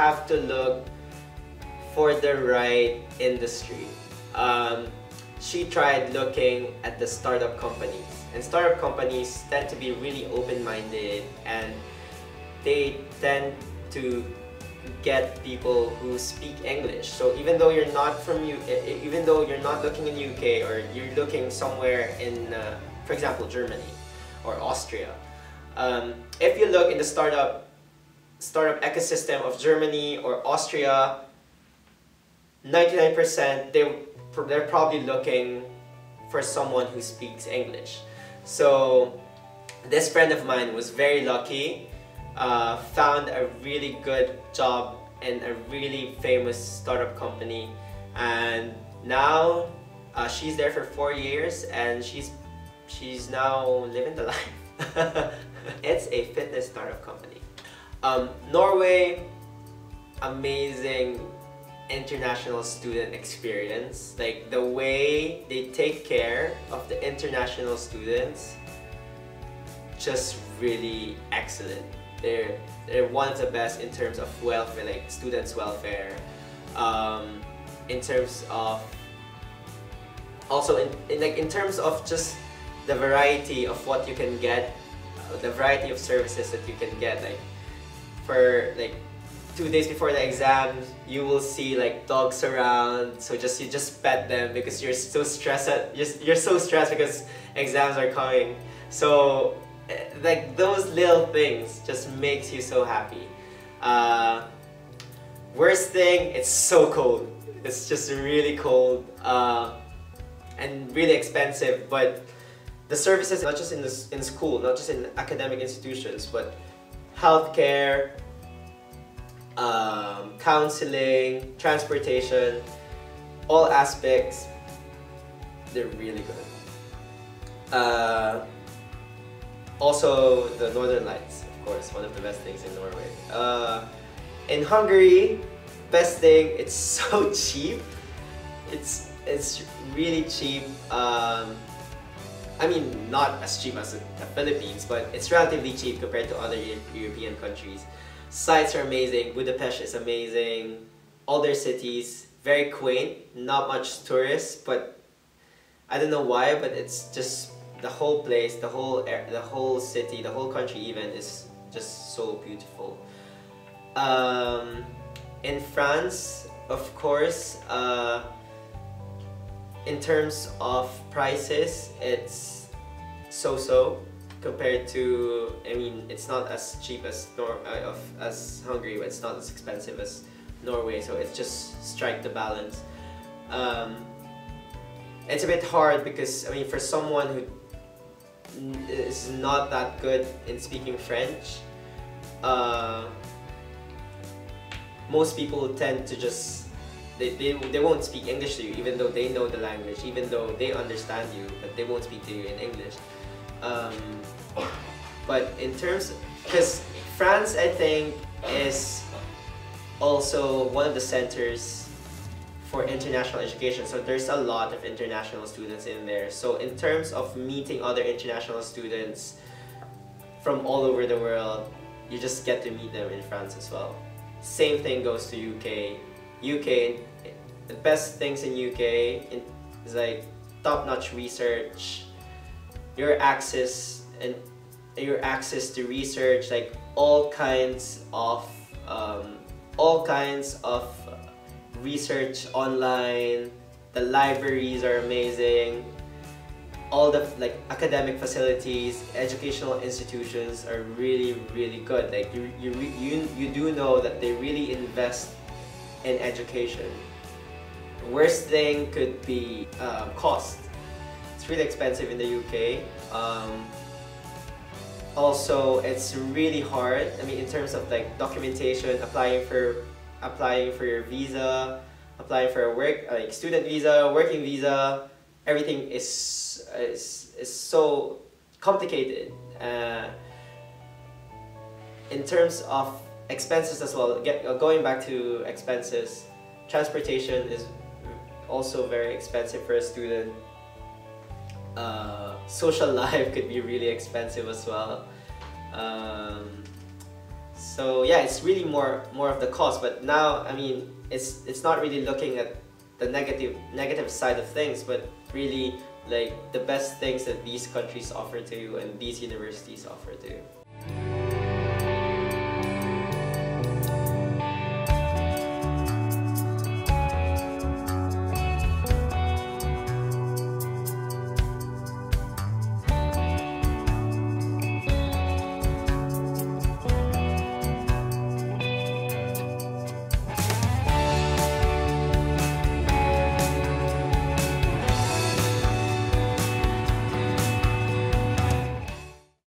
have to look for the right industry. She tried looking at the startup companies, and startup companies tend to be really open-minded, and they tend to get people who speak English. So even though you're not even though you're not looking in UK, or you're looking somewhere in, for example, Germany or Austria, if you look in the startup ecosystem of Germany or Austria, 99% they're probably looking for someone who speaks English. So this friend of mine was very lucky, found a really good job in a really famous startup company, and now she's there for 4 years, and she's now living the life. It's a fitness startup company. Norway, amazing international student experience. Like, the way they take care of the international students, just really excellent. They're one of the best in terms of welfare, like students' welfare. In terms of also in terms of just the variety of what you can get, the variety of services that you can get. Like, for like 2 days before the exams, you will see like dogs around, so you just pet them because you're so stressed. You're so stressed because exams are coming. So like, those little things just makes you so happy. Worst thing, it's so cold. It's just really cold and really expensive. But the services, not just in school, not just in academic institutions, but healthcare, counseling, transportation, all aspects, they're really good. Also, the Northern Lights, of course, one of the best things in Norway. In Hungary, best thing, it's so cheap. It's really cheap. I mean, not as cheap as the Philippines, but it's relatively cheap compared to other European countries. Sites are amazing. Budapest is amazing. All their cities, very quaint. Not much tourists, but I don't know why, but it's just the whole place, the whole city, the whole country even is just so beautiful. In France, of course, in terms of prices, it's so-so compared to, I mean, it's not as cheap as Hungary, but it's not as expensive as Norway, so it's just strike the balance. It's a bit hard because, I mean, for someone who is not that good in speaking French, most people tend to just they won't speak English to you, even though they know the language, even though they understand you, but they won't speak to you in English. But in terms, because France, I think, is also one of the centers for international education, so there's a lot of international students in there. So in terms of meeting other international students from all over the world, you just get to meet them in France as well. Same thing goes to UK. UK, the best things in UK is like top-notch research, your access to research, like all kinds of research online. The libraries are amazing. All the like academic facilities, educational institutions are really good. Like you do know that they really invest in education. The worst thing could be cost. It's really expensive in the UK. Also, it's really hard. I mean, in terms of like documentation, applying for your visa, applying for a student visa, working visa, everything is so complicated. In terms of expenses as well, going back to expenses, transportation is also very expensive for a student. Social life could be really expensive as well. So yeah, it's really more of the cost. But now, I mean, it's not really looking at the negative side of things, but really like the best things that these countries offer to you and these universities offer to you.